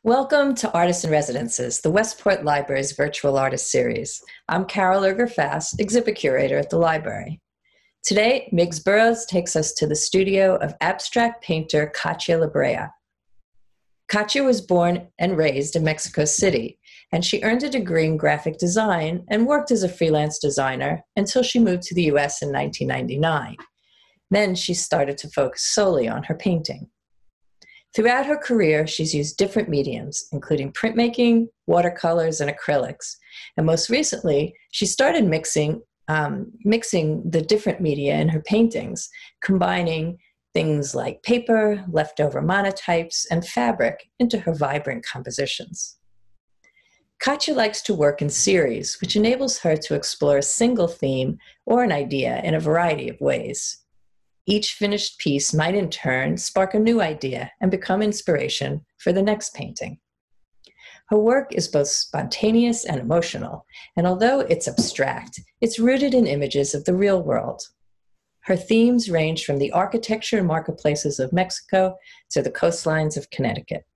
Welcome to Artists in Residences, the Westport Library's virtual artist series. I'm Carol Erger-Fass, exhibit curator at the library. Today, Miggs Burrows takes us to the studio of abstract painter Katya Lebrija. Katya was born and raised in Mexico City, and she earned a degree in graphic design and worked as a freelance designer until she moved to the US in 1999. Then she started to focus solely on her painting. Throughout her career, she's used different mediums, including printmaking, watercolors, and acrylics. And most recently, she started mixing the different media in her paintings, combining things like paper, leftover monotypes, and fabric into her vibrant compositions. Katya likes to work in series, which enables her to explore a single theme or an idea in a variety of ways. Each finished piece might in turn spark a new idea and become inspiration for the next painting. Her work is both spontaneous and emotional, and although it's abstract, it's rooted in images of the real world. Her themes range from the architecture and marketplaces of Mexico to the coastlines of Connecticut.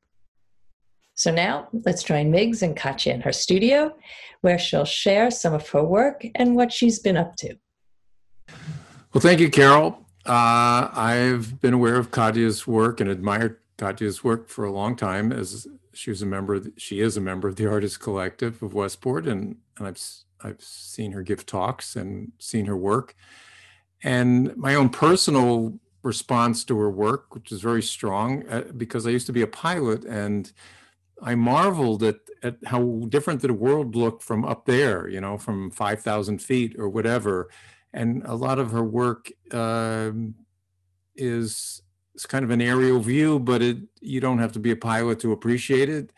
So now, let's join Miggs and Katya in her studio, where she'll share some of her work and what she's been up to. Well, thank you, Carol. I've been aware of Katya's work and admired Katya's work for a long time, as she is a member of the Artists Collective of Westport, and I've seen her give talks and seen her work. And my own personal response to her work, which is very strong, because I used to be a pilot, and I marveled at how different the world looked from up there, from 5,000 feet or whatever. And a lot of her work is kind of an aerial view, but you don't have to be a pilot to appreciate it.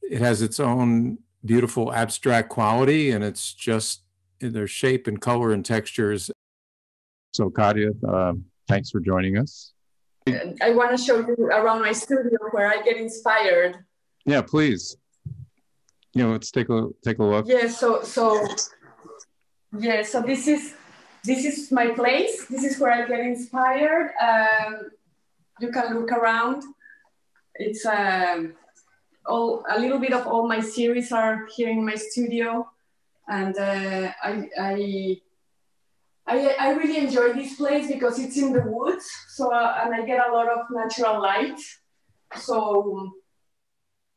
It has its own beautiful abstract quality, and it's just in their shape and color and textures. So Katya, thanks for joining us. I want to show you around my studio where I get inspired. Yeah, please. Let's take a look. Yeah, so this is my place. This is where I get inspired. You can look around. It's a little bit of all my series are here in my studio, and I really enjoy this place because it's in the woods. So and I get a lot of natural light. So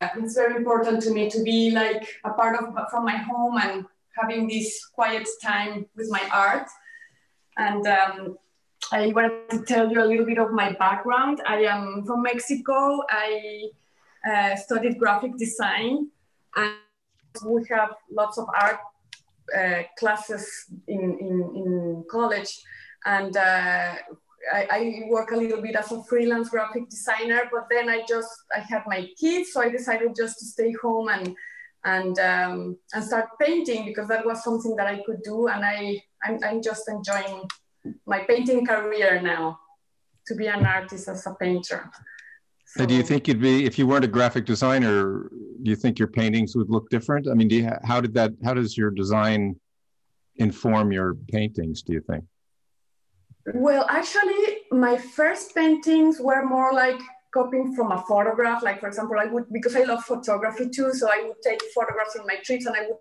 it's very important to me to be like a part from my home and having this quiet time with my art. And I wanted to tell you a little bit of my background. I am from Mexico. I studied graphic design, and we have lots of art classes in college. And I work a little bit as a freelance graphic designer, but then I had my kids, so I decided just to stay home and start painting, because that was something that I could do, and I'm just enjoying my painting career now, to be an artist as a painter. So, do you think if you weren't a graphic designer, do you think your paintings would look different? I mean, how does your design inform your paintings, do you think? Well, actually, my first paintings were more like copying from a photograph. Like, for example, because I love photography too, so I would take photographs in my trips and I would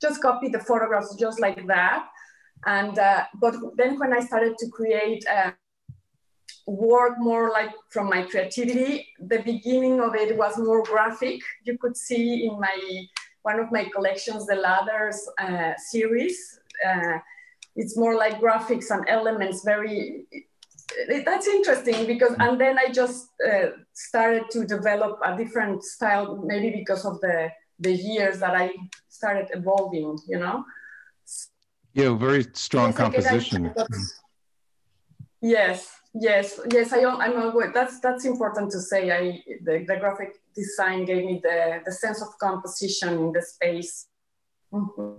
just copy the photographs just like that. And but then when I started to create work more like from my creativity, the beginning of it was more graphic. You could see in one of my collections, the Ladders series. It's more like graphics and elements. That's interesting because, and then I just started to develop a different style, maybe because of the years that I started evolving, Yeah, very strong composition. Yes. I'm always, that's important to say. The graphic design gave me the sense of composition in the space. Mm-hmm.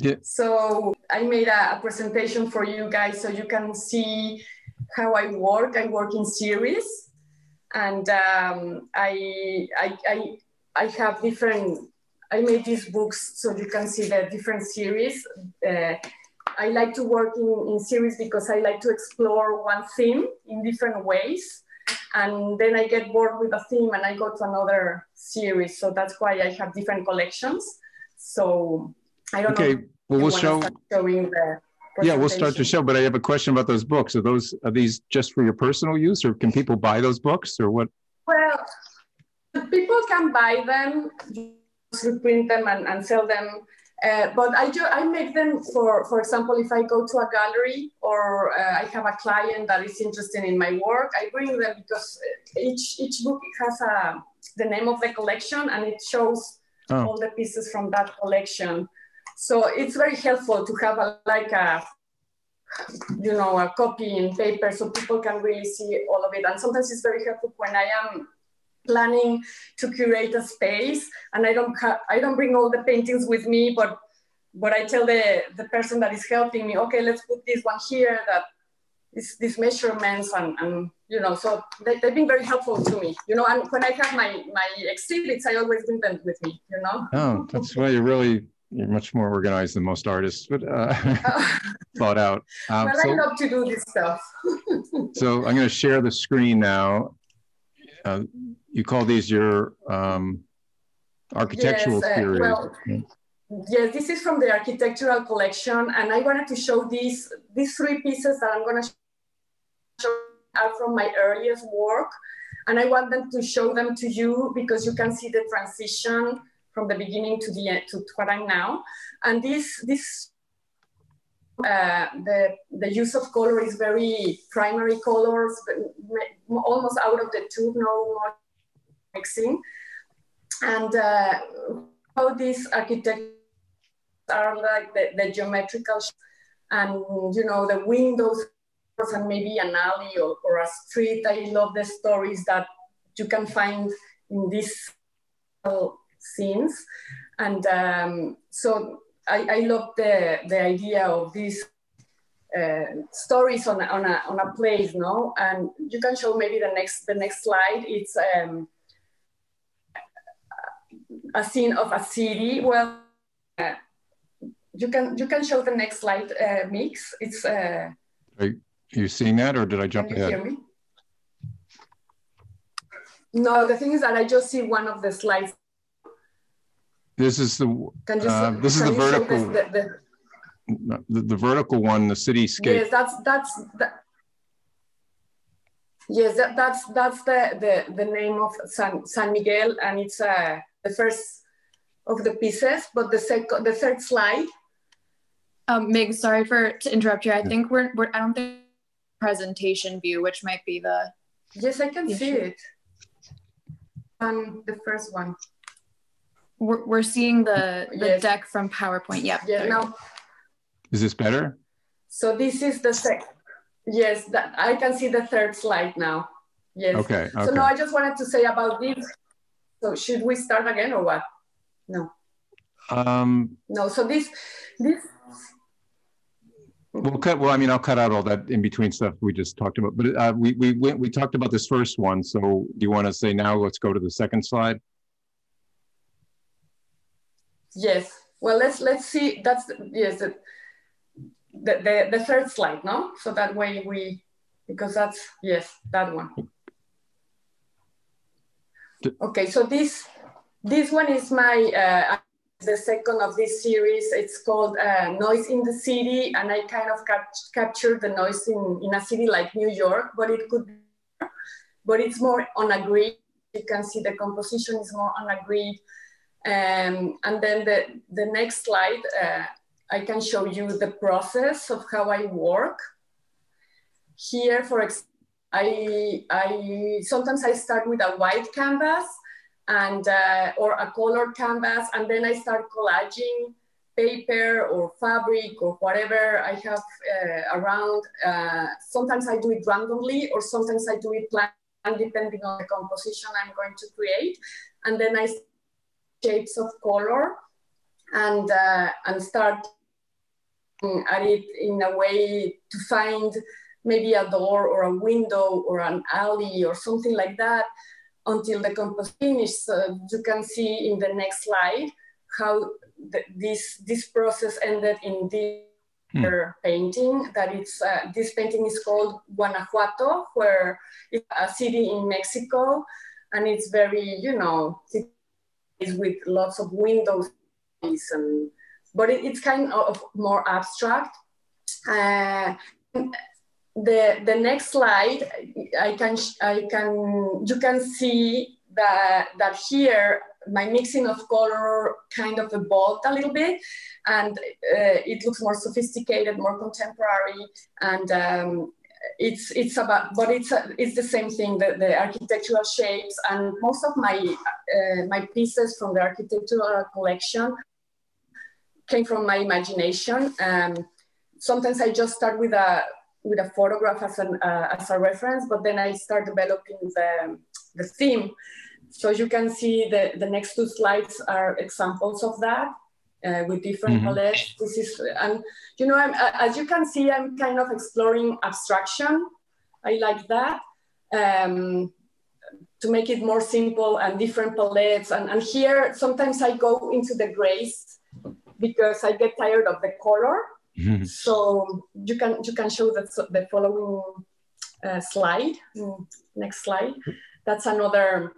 Yeah. So I made a presentation for you guys so you can see how I work. I work in series, and I have different. I made these books so you can see the different series. I like to work in series because I like to explore one theme in different ways. And then I get bored with a theme and I go to another series. So that's why I have different collections. So I don't know. Okay, well, we'll show. Showing the yeah, we'll start the show, but I have a question about those books. Are these just for your personal use, or can people buy those books, or what? Well, people can buy them, reprint them and sell them. But I make them for example, if I go to a gallery or I have a client that is interested in my work, I bring them because each book has the name of the collection and it shows all the pieces from that collection. So it's very helpful to have a copy in paper so people can really see all of it. And sometimes it's very helpful when I am planning to curate a space and I don't bring all the paintings with me, but I tell the person that is helping me, okay, let's put this one here that is these measurements and so they've been very helpful to me, and when I have my exhibits, I always bring them with me, Oh, that's why you're much more organized than most artists, but thought out. Well, I love to do this stuff. So I'm going to share the screen now. You call these your architectural series. Yes, this is from the architectural collection, and I wanted to show these three pieces that I'm going to show are from my earliest work, and I want them to show them to you because you can see the transition from the beginning to the end to what I'm now. And the use of color is very primary colors, almost out of the tube, no more mixing. And how these architectures are like the geometrical, and the windows and maybe an alley or a street. I love the stories that you can find in these scenes, and so I love the idea of these stories on a place, no? And you can show maybe the next slide. It's a scene of a city. Well, you can show the next slide, Mix. It's. Are you seeing that, or did I jump ahead? Can you hear me? No, the thing is that I just see one of the slides. This is the this is the vertical. The vertical one, the cityscape. Yes, that's the name of San Miguel, and it's the first of the pieces. But the third slide. Mig, sorry to interrupt you. I think I don't think presentation view, which might be the. Yes, I can see it. The first one. We're seeing the deck from PowerPoint. Yep. Yeah. Now. Is this better? So this is the second. Yes, I can see the third slide now. Yes. Okay. So now I just wanted to say about this. So should we start again or what? No. No. So this. I'll cut out all that in between stuff we just talked about. But we talked about this first one. So do you want to say now? Let's go to the second slide. Yes. Well, let's see. That's the third slide, no? So that way because that's that one. Okay. So this one is my. The second of this series. It's called Noise in the City, and I kind of captured the noise in a city like New York, but it's more on a grid. You can see the composition is more on a grid. And then the next slide, I can show you the process of how I work. Here, for example, sometimes I start with a white canvas and or a colored canvas, and then I start collaging paper or fabric or whatever I have around. Sometimes I do it randomly, or sometimes I do it planned, depending on the composition I'm going to create. And then I shapes of color and start at it in a way to find maybe a door or a window or an alley or something like that, until the composition finishes. So you can see in the next slide how this process ended in this painting that it's this painting is called Guanajuato, where it's a city in Mexico, and it's very, you know, it's with lots of windows, and but it's kind of more abstract. The next slide, you can see that here my mixing of color kind of evolved a little bit, and it looks more sophisticated, more contemporary, and it's the same thing, the architectural shapes, and most of my my pieces from the architectural collection came from my imagination. Sometimes I just start with a photograph as a reference, but then I start developing the theme. So you can see the next two slides are examples of that with different palettes. This is, and you know, as you can see, I'm kind of exploring abstraction. I like that to make it more simple and different palettes. And here, sometimes I go into the grays because I get tired of the color. So you can show the following slide. Next slide. That's another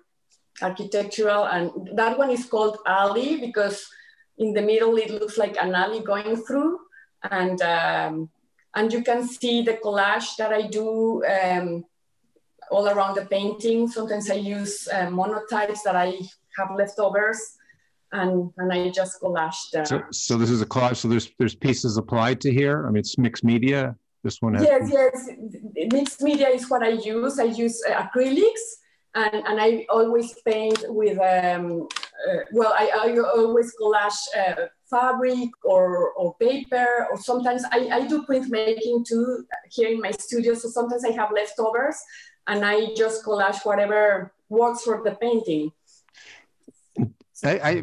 architectural, and that one is called alley because in the middle it looks like an alley going through, and you can see the collage that I do all around the painting. Sometimes I use monotypes that I have leftovers, and I just collage them. So this is a collage. So there's pieces applied to here. I mean, it's mixed media. This one has. Yes. Mixed media is what I use. I use acrylics. And I always paint with, well, I always collage fabric or paper, or sometimes I do printmaking too here in my studio. So sometimes I have leftovers and I just collage whatever works for the painting.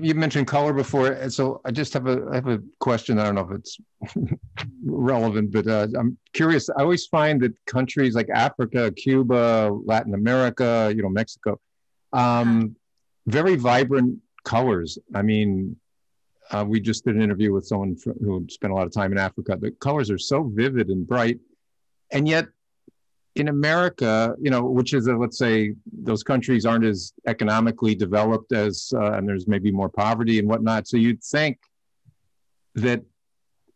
You mentioned color before, and so I have a question. I don't know if it's relevant, but I'm curious. I always find that countries like Africa, Cuba, Latin America, you know, Mexico, very vibrant colors. I mean, we just did an interview with someone who spent a lot of time in Africa. The colors are so vivid and bright, and yet in America, you know, which is, let's say, those countries aren't as economically developed as, and there's maybe more poverty and whatnot. So you'd think that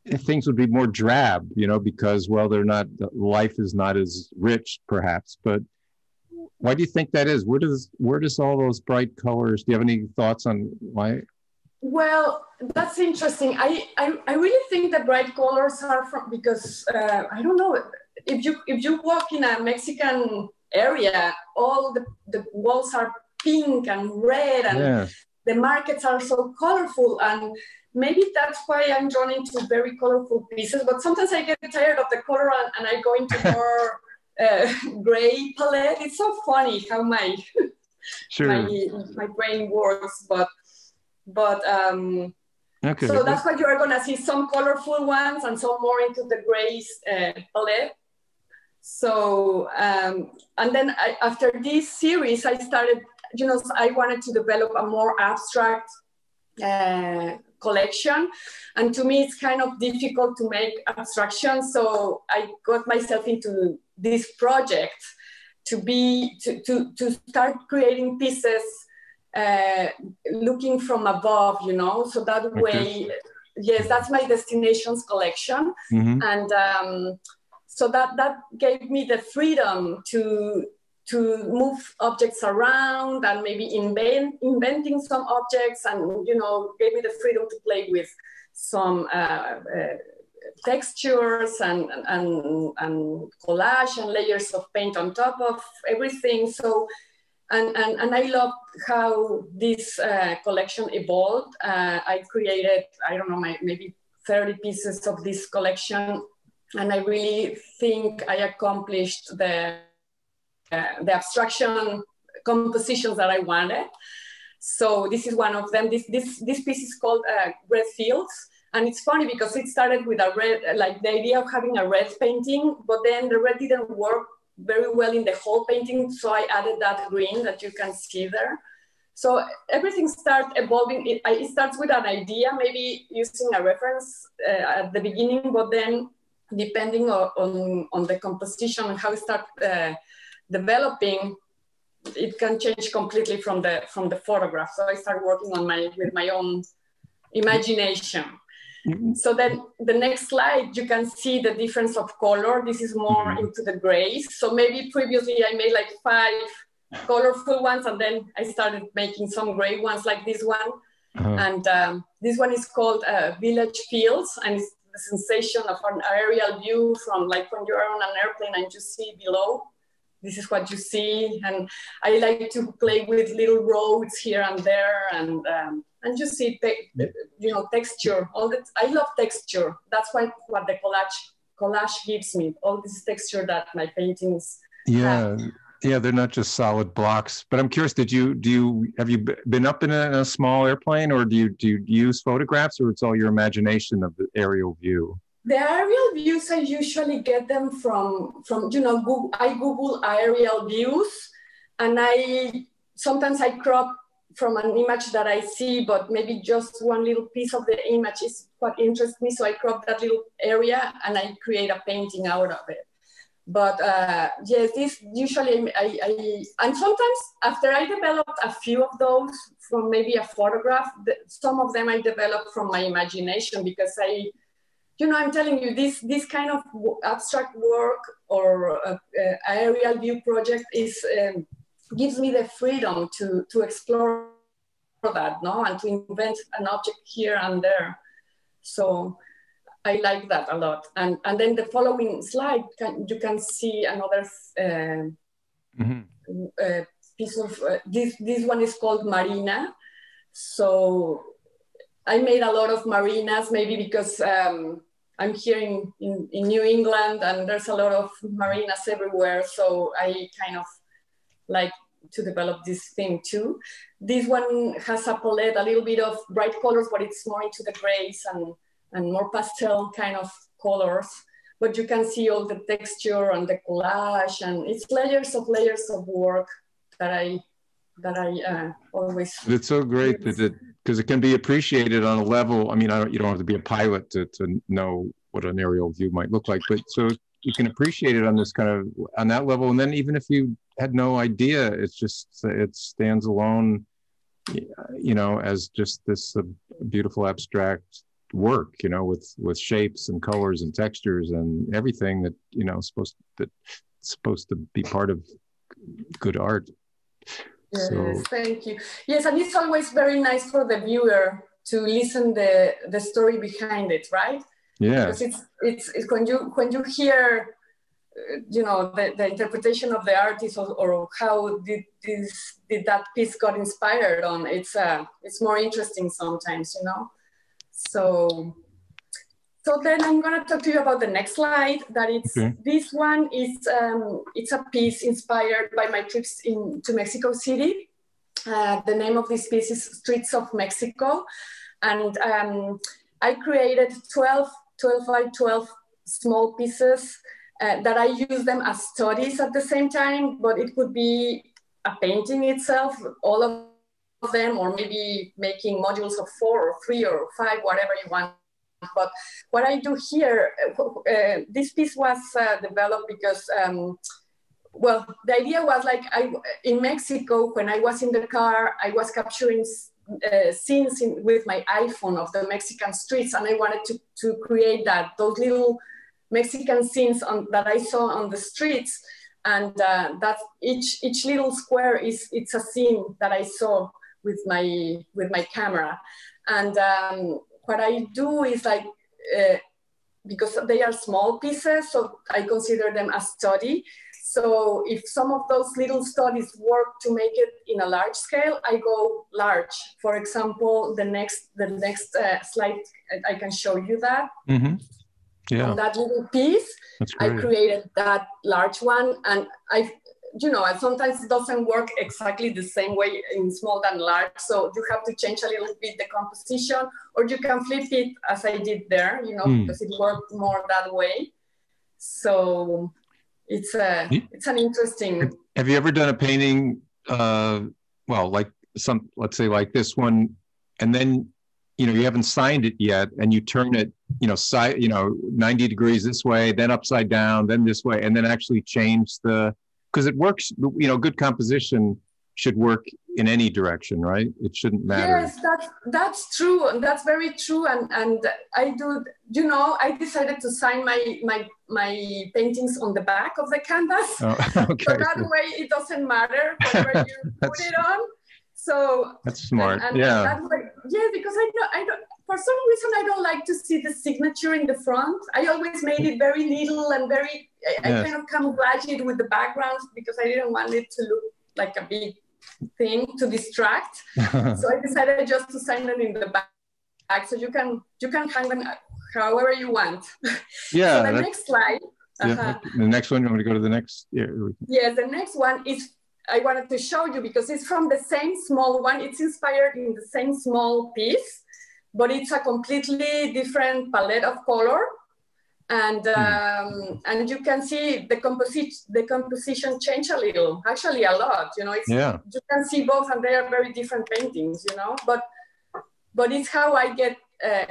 things would be more drab, you know, because, well, life is not as rich, perhaps. But why do you think that is? Where does all those bright colors? Do you have any thoughts on why? Well, that's interesting. I really think the bright colors are from, because I don't know. If you walk in a Mexican area, all the walls are pink and red, and the markets are so colorful, and maybe that's why I'm drawn into very colorful pieces. But sometimes I get tired of the color and I go into more gray palette. It's so funny how my brain works, but okay. So that's why you are gonna see some colorful ones and some more into the grays palette. So, and then after this series, I started, you know, I wanted to develop a more abstract collection. And to me, it's kind of difficult to make abstraction. So I got myself into this project to start creating pieces looking from above, you know, so that way, yes, that's my destinations collection. And so that gave me the freedom to move objects around and maybe inventing some objects, and, you know, gave me the freedom to play with some textures and collage and layers of paint on top of everything. So, and I love how this collection evolved. I created, I don't know, maybe 30 pieces of this collection. And I really think I accomplished the abstraction compositions that I wanted. So this is one of them. This piece is called Red Fields. And it's funny because it started with a red, like the idea of having a red painting, but then the red didn't work very well in the whole painting. So I added that green that you can see there. So everything starts evolving. It starts with an idea, maybe using a reference at the beginning, but then depending on the composition and how it starts developing, it can change completely from the photograph. So I start working on with my own imagination. So then the next slide, you can see the difference of color. This is more into the grays. So maybe previously I made like 5 colorful ones, and then I started making some gray ones like this one. And this one is called Village Fields, and it's the sensation of an aerial view from like when you're on an airplane and you see below. This is what you see, and I like to play with little roads here and there, and you see, texture. I love texture. That's what the collage gives me. All this texture that my paintings have. Yeah, they're not just solid blocks. But I'm curious, have you been up in a small airplane, or do you use photographs, or it's all your imagination of the aerial view? The aerial views, I usually get them from Google. I Google aerial views, and sometimes I crop from an image that I see, but maybe just one little piece of the image is what interests me. So I crop that little area and I create a painting out of it. But yes, this usually and sometimes after I developed a few of those from maybe a photograph, some of them I developed from my imagination, because I'm telling you, this kind of abstract work or aerial view project gives me the freedom to explore that, and to invent an object here and there. So I like that a lot. And then the following slide, you can see another piece of, this one is called Marina. So I made a lot of marinas, maybe because I'm here in New England and there's a lot of marinas everywhere. So I kind of like to develop this theme too. This one has a palette, a little bit of bright colors, but it's more into the grays and more pastel kind of colors. But you can see all the texture and the collage, and it's layers of work that I always. It's so great because it can be appreciated on a level. I mean, you don't have to be a pilot to know what an aerial view might look like, but so you can appreciate it on that level. And then even if you had no idea, it stands alone, as just this beautiful abstract work, with shapes and colors and textures and everything that that's supposed to be part of good art. Yes, thank you. Yes, and it's always very nice for the viewer to listen the story behind it, right? Yeah. Because it's when you hear the interpretation of the artist or how did that piece got inspired on, it's more interesting sometimes, So then I'm going to talk to you about the next slide. This one is it's a piece inspired by my trips to Mexico City. The name of this piece is Streets of Mexico, and I created 12 by 12 small pieces that I use them as studies at the same time, but it could be a painting itself, all of them, or maybe making modules of 4 or 3 or 5, whatever you want. But what I do here, this piece was developed because, the idea was like in Mexico, when I was in the car, I was capturing scenes with my iPhone of the Mexican streets, and I wanted to create those little Mexican scenes that I saw on the streets, and that each little square it's a scene that I saw with my camera. And what I do is because they are small pieces, so I consider them a study. So if some of those little studies work to make it in a large scale, I go large. For example, the next slide, I can show you that. Mm-hmm. Yeah. On that little piece, I created that large one, and sometimes it doesn't work exactly the same way in small and large. So you have to change a little bit the composition, or you can flip it as I did there, because it worked more that way. So it's an interesting. Have you ever done a painting, like let's say like this one, and then, you haven't signed it yet, and you turn it, 90 degrees this way, then upside down, then this way, and then actually change because it works, good composition should work in any direction, right? It shouldn't matter. Yes, that's true. That's very true. And I do, I decided to sign my paintings on the back of the canvas. Oh, okay. So that way it doesn't matter where you put it on. So that's smart. And yeah. that way, because I don't, for some reason, I don't like to see the signature in the front. I always made it very little and very, I kind of camouflage it with the background because I didn't want it to look like a big thing to distract. So I decided just to sign them in the back, so you can hang them however you want. Yeah. So the next slide. The next one, you want me to go to the next? Yeah. Yes, the next one is, I wanted to show you because it's from the same small one. It's inspired in the same small piece, but it's a completely different palette of color. And you can see the composition change a little, actually a lot. You can see both, and they are very different paintings. But it's how I get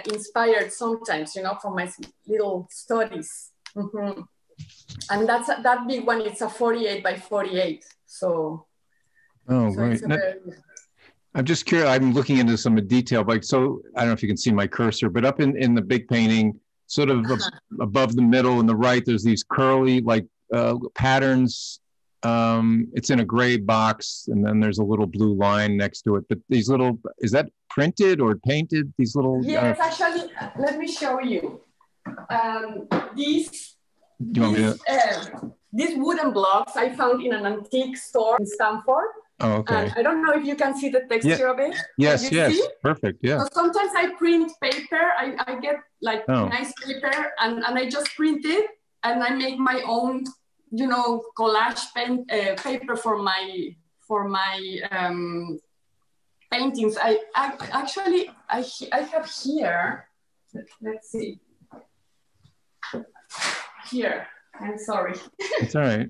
inspired sometimes. From my little studies. Mm-hmm. And that big one. It's a 48 by 48. So. Oh, right. I'm just curious. I'm looking into some detail. I don't know if you can see my cursor, but up in the big painting, sort of above the middle and the right, there's these curly patterns. It's in a gray box, and then there's a little blue line next to it. But these little, is that printed or painted? These little. Yes, actually, let me show you. These wooden blocks I found in an antique store in Stanford. Oh, okay. And I don't know if you can see the texture of it. Yes, see? Perfect, yeah. So sometimes I print paper. I get nice paper, and I just print it, and I make my own, collage paper for my paintings. I have here. Let's see. Here. I'm sorry. It's all right.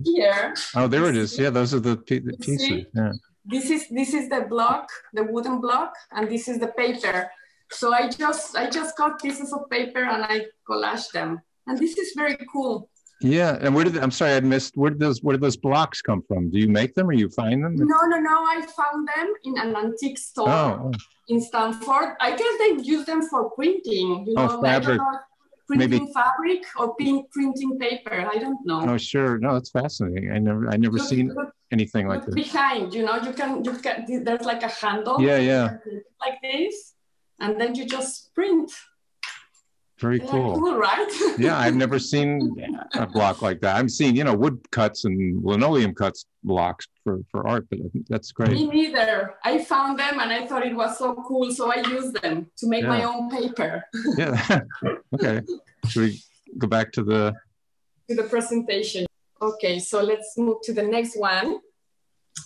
Here. Oh, there it is. Yeah, those are the pieces. See? Yeah. This is the block, the wooden block, and this is the paper. So I just cut pieces of paper and I collage them, and this is very cool. Yeah, and I'm sorry, I missed. Where did those blocks come from? Do you make them or you find them? No. I found them in an antique store in Stanford. I guess they use them for printing. Fabric. Printing fabric or printing paper. I don't know. Oh, sure. No, that's fascinating. I never seen anything like this. Behind, you can. There's like a handle. Yeah. Like this, and then you just print. Very cool. Cool, right? Yeah, I've never seen a block like that. I've seen, wood cuts and linoleum cuts blocks for art, but I think that's great. Me neither. I found them and I thought it was so cool, so I used them to make my own paper. Yeah. Okay. Should we go back to the presentation? Okay, so let's move to the next one.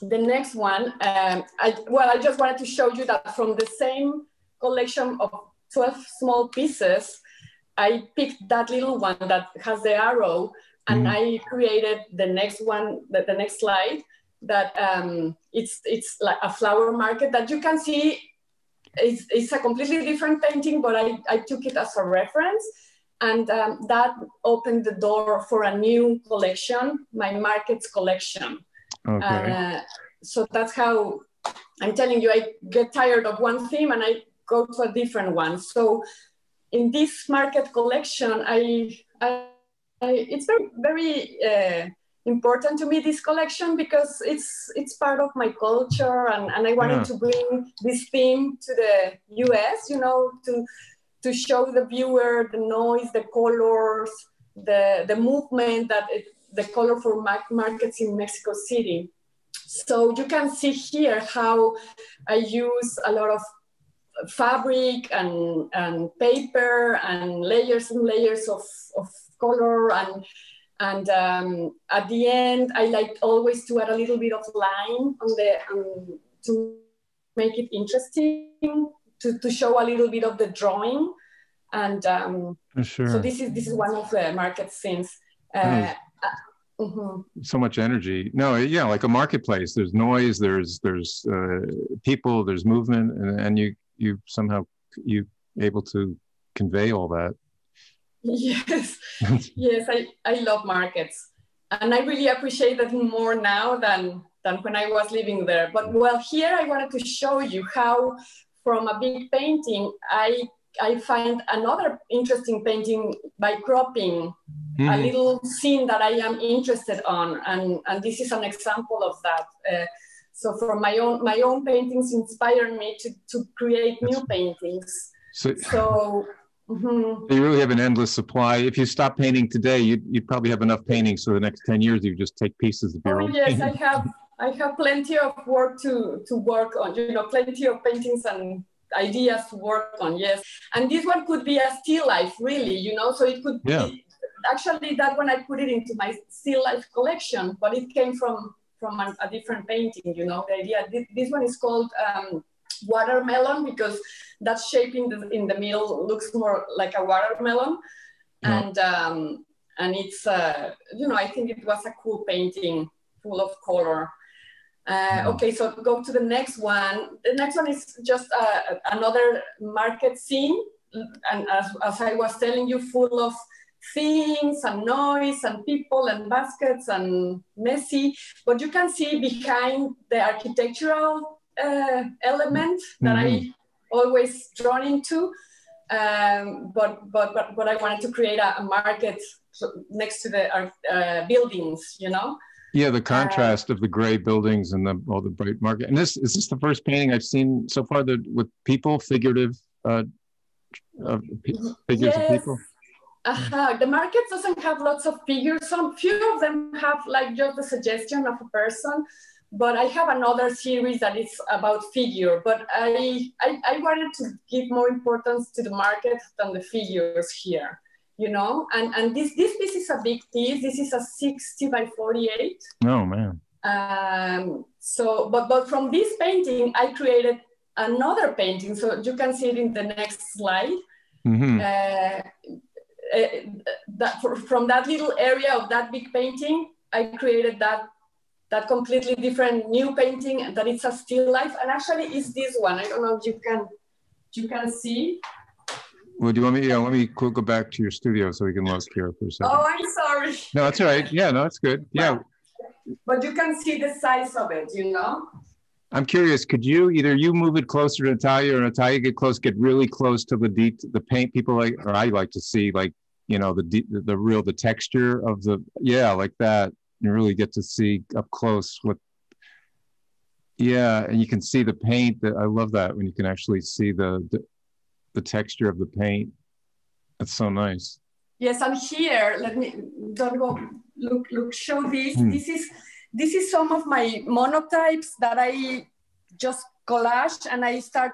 The next one, I just wanted to show you that from the same collection of 12 small pieces, I picked that little one that has the arrow, and I created the next one, the next slide, that it's like a flower market that you can see. It's a completely different painting, but I took it as a reference, and that opened the door for a new collection, my markets collection. Okay. So that's how I'm telling you, I get tired of one theme and I go to a different one. So in this market collection, it's very, very important to me, this collection, because it's part of my culture, and I wanted to bring this theme to the US, to show the viewer the noise, the colors, the movement, the colorful markets in Mexico City. So you can see here how I use a lot of fabric and paper and layers of color, and at the end I like always to add a little bit of line on to make it interesting, to show a little bit of the drawing, and sure. So this is one of the market scenes. so much energy. No, yeah, like a marketplace. There's noise, there's people, there's movement, and you somehow able to convey all that. Yes, yes, I love markets, and I really appreciate that more now than when I was living there. But well, here I wanted to show you how from a big painting, I find another interesting painting by cropping a little scene that I am interested on, and this is an example of that. So from my own paintings inspired me to create new paintings. So you really have an endless supply. If you stop painting today, you'd probably have enough paintings for the next 10 years. You just take pieces of your own yes, painting. I have plenty of work to work on, plenty of paintings and ideas to work on, yes. And this one could be a still life, really, so it could be, actually that one I put it into my still life collection, but it came from a different painting, the idea. This one is called watermelon, because that shape in the middle looks more like a watermelon. And it's, I think it was a cool painting, full of color. Okay, so go to the next one. The next one is just another market scene. And as I was telling you, full of things and noise and people and baskets and messy. But you can see behind the architectural element that I always drawn into. But I wanted to create a market next to the buildings, Yeah, the contrast of the gray buildings and all the bright market. And is this the first painting I've seen so far with people, figurative figures of people? The market doesn't have lots of figures. Few of them have like just the suggestion of a person, but I have another series that is about figure. But I wanted to give more importance to the market than the figures here. And this piece is a big piece. This is a 60 by 48. Oh man. So, but from this painting, I created another painting. So you can see it in the next slide. From that little area of that big painting, I created that completely different new painting that it's a still life. And actually it's this one. I don't know if you can see. Well, do you want me? Yeah, let me go back to your studio so we can look here for a second. Oh, I'm sorry. No, that's all right. Yeah, no, that's good. Yeah. But you can see the size of it, I'm curious, could you move it closer to Natalia, or Natalia get really close to the paint? People or I like to see the texture of like that, and really get to see up close and you can see the paint. I love that when you can actually see the texture of the paint. That's so nice. Yes, and here, let me show this. This is some of my monotypes that I just collaged, and I start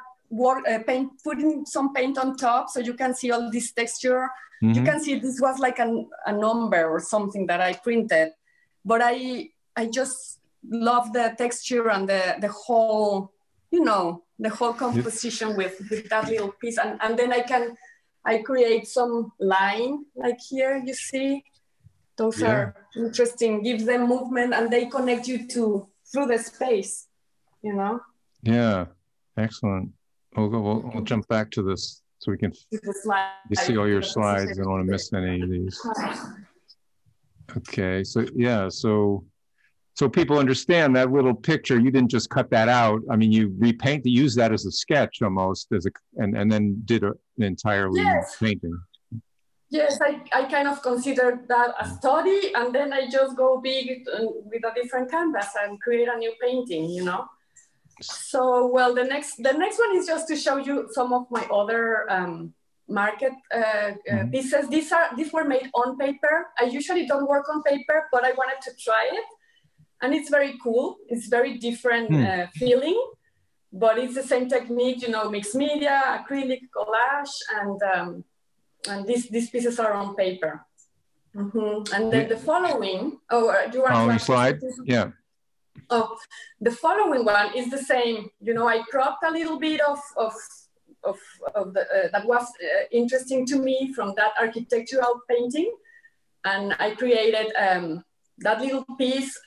putting some paint on top, so you can see all this texture. You can see this was like a number or something that I printed, but I just love the texture and the whole, the whole composition with that little piece. And then I create some line, like here, you see, those are interesting, give them movement, and they connect you through the space, Yeah, excellent. We'll jump back to this so we can see all your slides. I don't want to miss any of these. Okay, so people understand that little picture. You didn't just cut that out. I mean, you use that as a sketch almost, and then did an entirely painting. Yes, I kind of consider that a study, and then I just go big with a different canvas and create a new painting, So, well, the next one is just to show you some of my other market pieces. These were made on paper. I usually don't work on paper, but I wanted to try it. And it's very cool. It's very different feeling, but it's the same technique, mixed media, acrylic, collage, and these pieces are on paper. And then the following, do you want to slide? Yeah. Oh, the following one is the same. I cropped a little bit of that was interesting to me from that architectural painting, and I created that little piece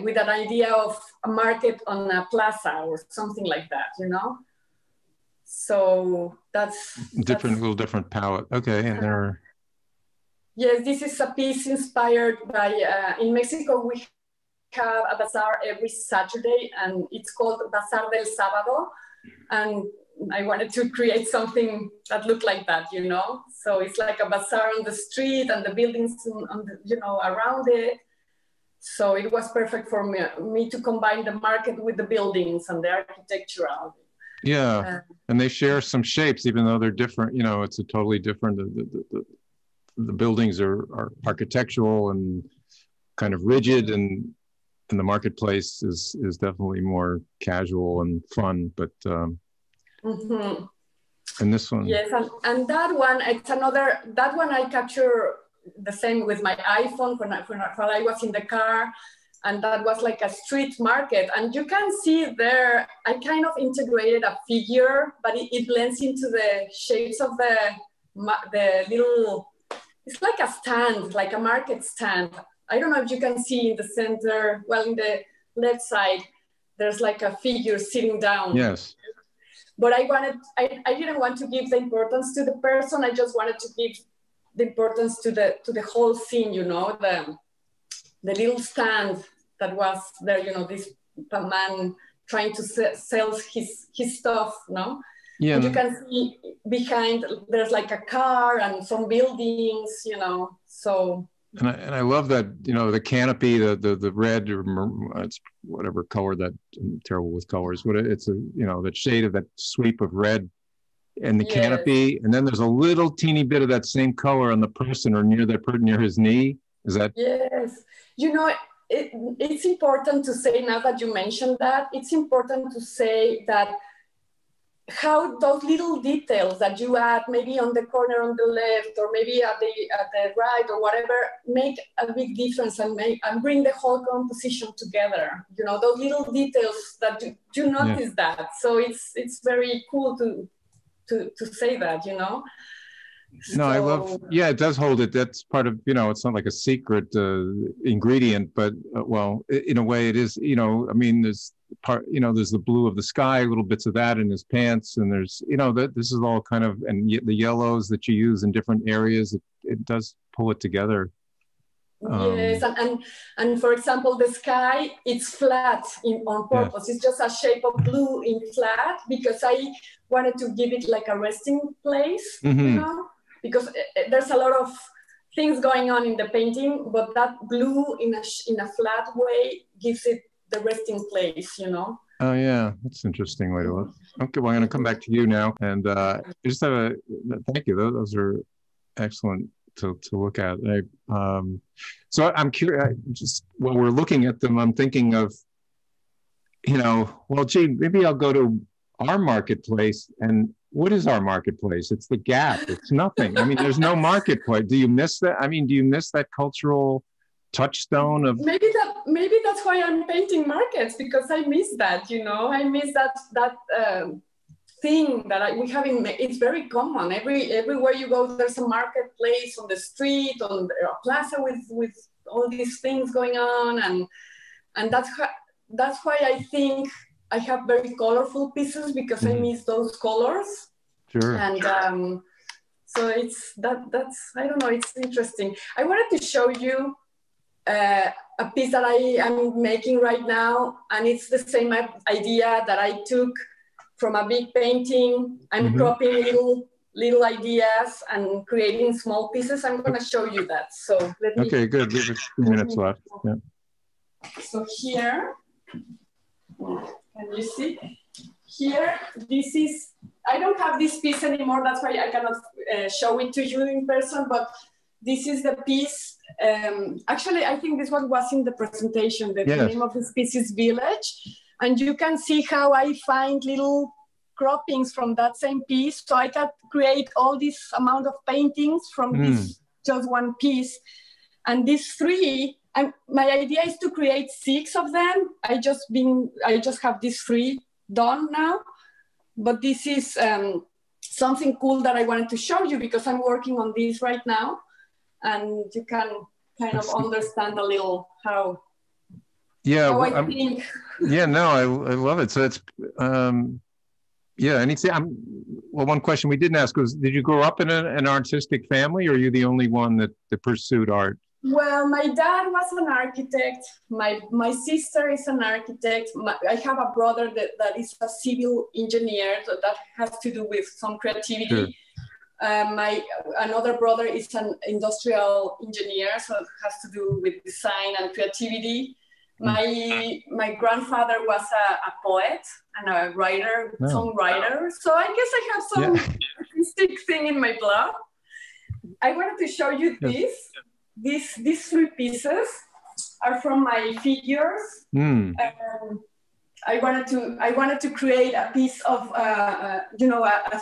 with an idea of a market on a plaza or something like that, you know? So that's little different palette. Okay, and there. Yes, this is a piece inspired by, in Mexico, we have a bazaar every Saturday, and it's called Bazar del Sábado. And I wanted to create something that looked like that, you know? So it's like a bazaar on the street and the buildings on the, you know, around it. So it was perfect for me to combine the market with the buildings and the architectural. Yeah, and they share some shapes, even though they're different. You know, it's a totally different. The buildings are architectural and kind of rigid, and the marketplace is definitely more casual and fun. But and this one, yes, and that one, it's another. That one I capture the same with my iPhone when I was in the car. And that was like a street market. And you can see there, I kind of integrated a figure, but it blends into the shapes of the little, it's like a stand, like a market stand. I don't know if you can see in the center, well, in the left side, there's like a figure sitting down. Yes. But I didn't want to give the importance to the person. I just wanted to give the importance to the whole scene, you know, the little stand that was there, you know, this man trying to sell his stuff, no? Yeah. And you can see behind, there's like a car and some buildings, you know, so. And I love that, you know, the canopy, the red, or it's whatever color that, I'm terrible with colors, but it's a, you know, that shade of that sweep of red and the canopy. And then there's a little teeny bit of that same color on the person or near his knee. Is that? Yes. You know, it's important to say, now that you mentioned that, it's important to say that how those little details that you add, maybe on the corner on the left, or maybe at the right, or whatever, make a big difference and bring the whole composition together. You know, those little details that you notice that. So it's very cool to say that, you know. No, I love, yeah, it does hold it. That's part of, you know, it's not like a secret ingredient, but well, in a way it is, you know, I mean, there's part, you know, there's the blue of the sky, little bits of that in his pants. And there's, you know, this is all kind of, and the yellows that you use in different areas, it does pull it together. Yes, and for example, the sky, it's flat on purpose. It's just a shape of blue in flat because I wanted to give it like a resting place, you know? Because there's a lot of things going on in the painting, but that blue in a flat way gives it the resting place, you know? Oh yeah, that's an interesting way to look. Okay, well, I'm gonna come back to you now. And I just have thank you, those are excellent to look at. So I'm curious, just while we're looking at them, I'm thinking of, you know, well, gee, maybe I'll go to our marketplace. And what is our marketplace? It's the Gap. It's nothing. I mean, there's no marketplace. Do you miss that? I mean, do you miss that cultural touchstone of? Maybe that's why I'm painting markets, because I miss that, you know. I miss that thing that we have it's very common. Everywhere you go, there's a marketplace on the street, on a plaza with all these things going on, and that's why I think I have very colorful pieces, because I miss those colors. Sure. And so it's that's I don't know, it's interesting. I wanted to show you a piece that I am making right now, and it's the same idea that I took from a big painting. I'm cropping little ideas and creating small pieces. I'm going to show you that. So let me. Okay, good. There's a few minutes left. Yeah. So here, can you see? Here, this is, I don't have this piece anymore. That's why I cannot show it to you in person, but this is the piece. Actually, I think this one was in the presentation. The name of this piece is Village. And you can see how I find little croppings from that same piece. So I can create all this amount of paintings from this just one piece. And these three, my idea is to create 6 of them. I just have these 3 done now. But this is something cool that I wanted to show you, because I'm working on this right now. And you can kind of understand a little how I think. Yeah, no, I love it. So it's, yeah, anything, well, one question we didn't ask was, did you grow up in an artistic family, or are you the only one that pursued art? Well, my dad was an architect. My sister is an architect. I have a brother that is a civil engineer, so that has to do with some creativity. Sure. Another brother is an industrial engineer, so it has to do with design and creativity. My grandfather was a poet and a writer, songwriter. So I guess I have some artistic thing in my blood. I wanted to show you this. These three pieces are from my figures. I wanted to create a piece of a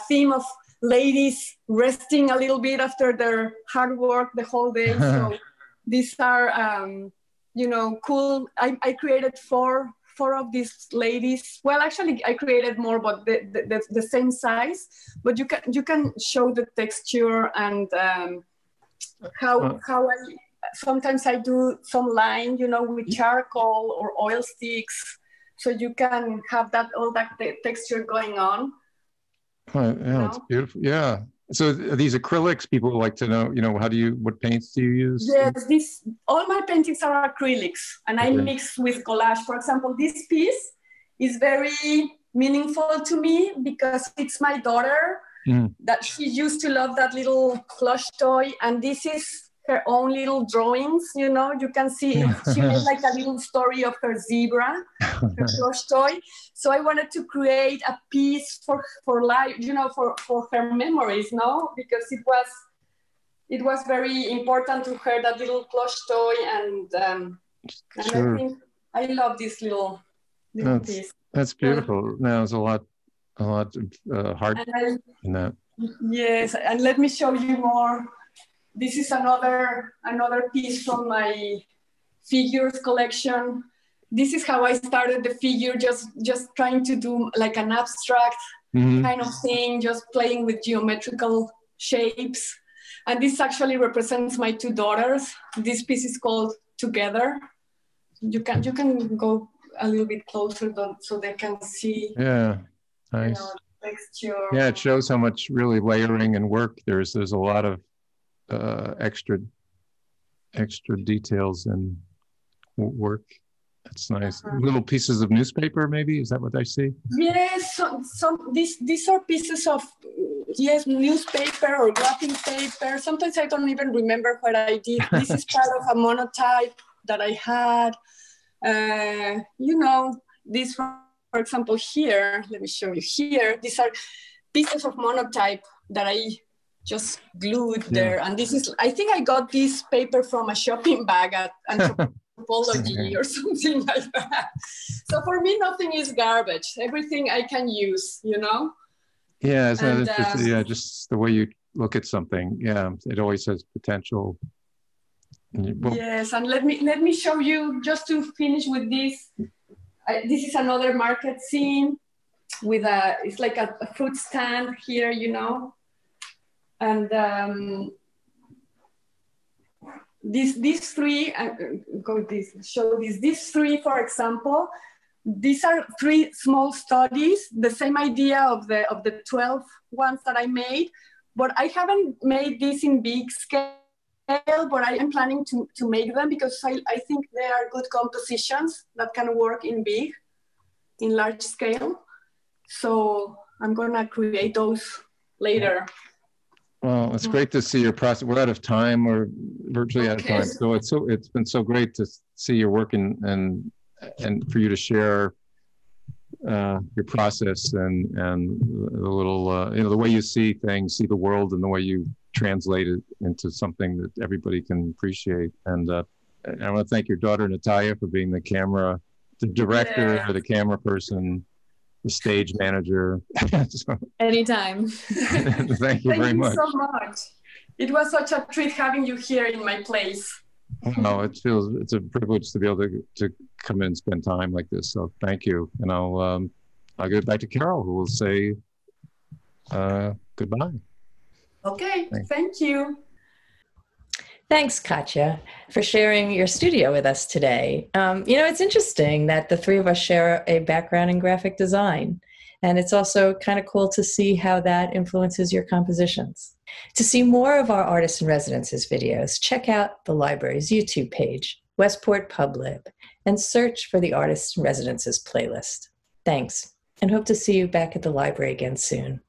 theme of ladies resting a little bit after their hard work the whole day. So these are cool. I created four of these ladies. Well, actually, I created more, but the same size. But you can show the texture and how I sometimes I do some line, with charcoal or oil sticks, so you can have all that texture going on. Yeah, it's beautiful. Yeah. So these acrylics, people like to know, what paints do you use? Yes, all my paintings are acrylics, and I mix with collage. For example, this piece is very meaningful to me because it's my daughter. That she used to love that little plush toy, and this is her own little drawings. You can see she made like a little story of her zebra, her plush toy. So I wanted to create a piece for life, for her memories, because it was very important to her, that little plush toy, and Sure. I think I love this little piece. That's beautiful. Now there's a lot of heart in that. Yes, and let me show you more. This is another piece from my figures collection. This is how I started the figure, just trying to do like an abstract kind of thing, just playing with geometrical shapes. And this actually represents my two daughters. This piece is called Together. You can go a little bit closer so they can see. Yeah, nice. Texture. Yeah, it shows how much really layering and work there's a lot of extra details and work. That's nice. Little pieces of newspaper, maybe? Is that what I see? Yes, these are pieces of newspaper or wrapping paper. Sometimes I don't even remember what I did. This is part of a monotype that I had. This, for example, here, let me show you here. These are pieces of monotype that I just glued there. And this is, I think I got this paper from a shopping bag at Anthropology or something like that. So for me, nothing is garbage. Everything I can use, Yeah, it's just the way you look at something. Yeah, it always has potential. Yes, and let me show you, just to finish with this. This is another market scene with it's like a fruit stand here, and these three, these three, for example, these are three small studies, the same idea of the 12 ones that I made, but I haven't made this in big scale, but I am planning to make them because I think they are good compositions that can work in large scale. So I'm gonna create those later. Well, it's great to see your process. We're out of time, or virtually out of time. So it's been so great to see your work and for you to share your process and the little the way you see things, see the world, and the way you translate it into something that everybody can appreciate. And I want to thank your daughter Natalia for being the director, or the camera person, the stage manager. So, anytime. Thank you very much. Thank you so much. It was such a treat having you here in my place. No, it's a privilege to be able to come in and spend time like this. So thank you. And I'll give it back to Carol, who will say goodbye. Okay, thank you. Thanks, Katya, for sharing your studio with us today. It's interesting that the three of us share a background in graphic design, and it's also kind of cool to see how that influences your compositions. To see more of our Artists in Residences videos, check out the library's YouTube page, Westport PubLib, and search for the Artists in Residences playlist. Thanks, and hope to see you back at the library again soon.